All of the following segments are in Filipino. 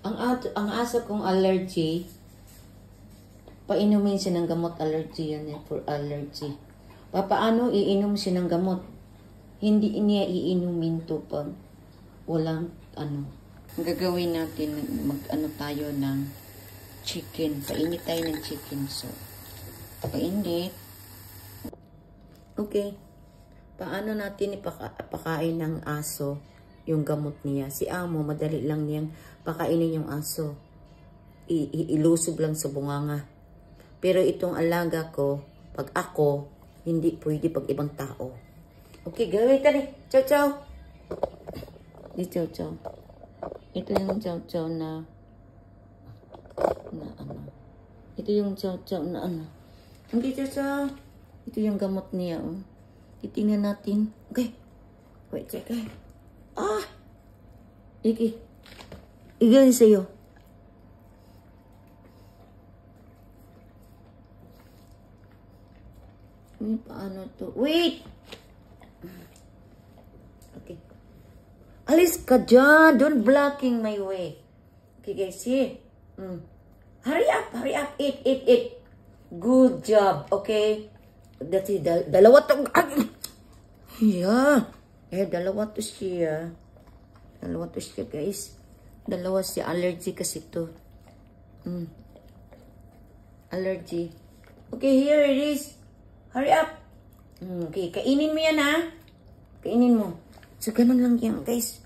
Ang aso kong allergy, painumin siya ng gamot allergy yan for allergy. Papaano iinom siya ng gamot? Hindi niya iinumin to pag walang ano. Gagawin natin, mag-ano tayo ng chicken. Painit tayo ng chicken. So, painit. Okay. Paano natin ipakain ng aso yung gamot niya? Si Amo, madali lang niyang pakainin yung aso. Ilusob lang sa bunganga. Pero itong alaga ko, pag ako, hindi pwede pag ibang tao. Okay, gawin tali. Chow chow. Di chow chow. Ito yung chow chow na ano. Ito yung chow chow na ano. Hindi chow chow. Ito yung gamot niya, oh. Titingnan natin. Okay. Wait, check. Ah! Iki. Igawin sa'yo. Paano to? Wait! Okay. Alis ka dyan. Don't blocking my way. Okay, guys. Here. Hurry up. Hurry up. Eat. Good job. Okay. That's it. Dalawa to. Yeah. Dalawa to siya. Dalawa to siya, guys. Dalawa siya. Allergy kasi to. Allergy. Okay, here it is. Hurry up. Okay, kainin mo yan, ha? Kainin mo. So, ganun lang yan, guys.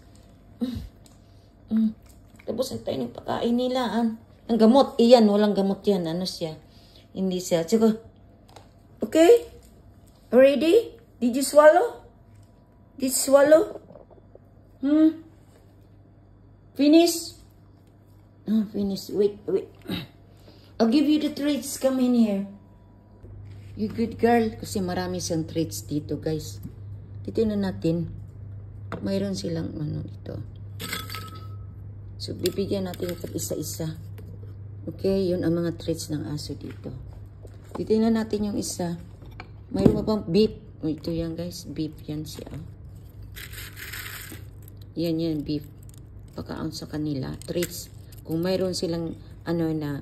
Tapos, ito yung pakain nila, ang gamot. Iyan, walang gamot yan. Ano siya? Hindi siya. Sige. Okay? Ready? Did you swallow? Did you swallow? Finish? Finish. Wait. I'll give you the treats. Come in here. You good girl. Kasi marami siyang treats dito, guys. Dito na natin. Mayroon silang ano dito. So, bibigyan natin ito isa-isa. Okay? Yun ang mga treats ng aso dito. Dito na natin yung isa. Mayroon pa bang beef? Ito yan, guys. Beef yan siya. Yan, beef. Pagkaon sa kanila. Treats. Kung mayroon silang ano na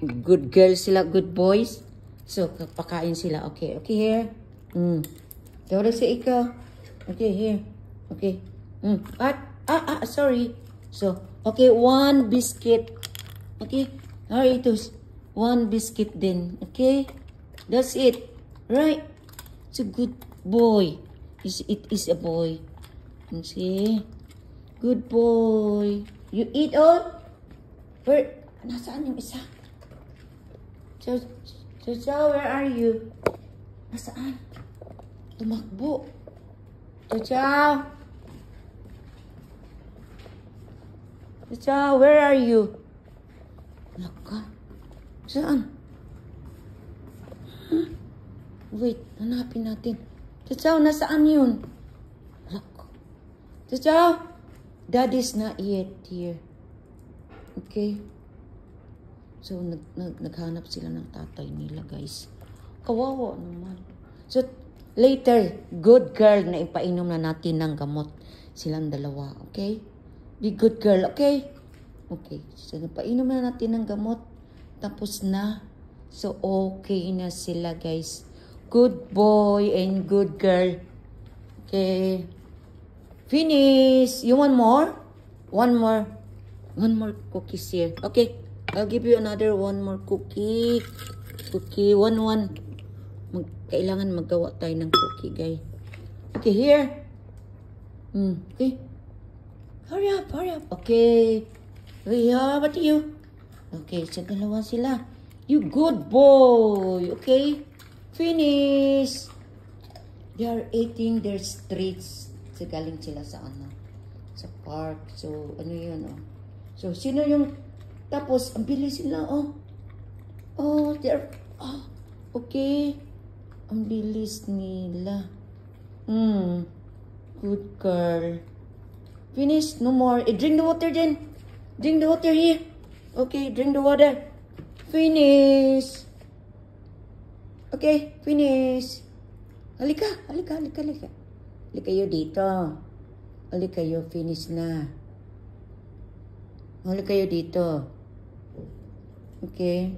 good girls sila, good boys. So, pakain sila. Okay, here. Tawag sa ikaw. Okay, here. Okay. Sorry. So, okay, 1 biscuit. Okay. Alright, ito. 1 biscuit din. Okay. That's it. Right. It's a good boy. It is a boy. See? Good boy. You eat all? Where? Nasaan yung isa? Chow, where are you? Nasaan? Tumakbo. Chow. Chow, where are you? Naka. Saan? Wait, hanapin natin. Chow, nasaan yun? Naka. Chow, Daddy's not yet here. Okay. So, naghanap sila ng tatay nila, guys. Kawawa naman. So, later, good girl na ipainom na natin ng gamot. Silang dalawa, okay? Be good girl, okay? Okay. So, napainom na natin ng gamot. Tapos na. So, okay na sila, guys. Good boy and good girl. Okay. Finish. You want more? One more cookies here. Okay. I'll give you another one more cookie. One. Kailangan maggawa tayo ng cookie, guys. Okay, here. Okay. Hurry up. Okay. How about you? Okay, so dalawa sila. You good boy. Okay. Finish. They are eating their treats. So, galing sila sa ano? Sa park. So, ano yun, oh. So, sino yung tapos, ang bilis sila, oh. Oh, they're, okay. Ang bilis nila. Good girl. Finish, no more. Drink the water then. Drink the water here. Okay, drink the water. Finish. Okay, finish. Halika. Halika kayo dito. Halika kayo, finish na. Huli kayo dito. Okay?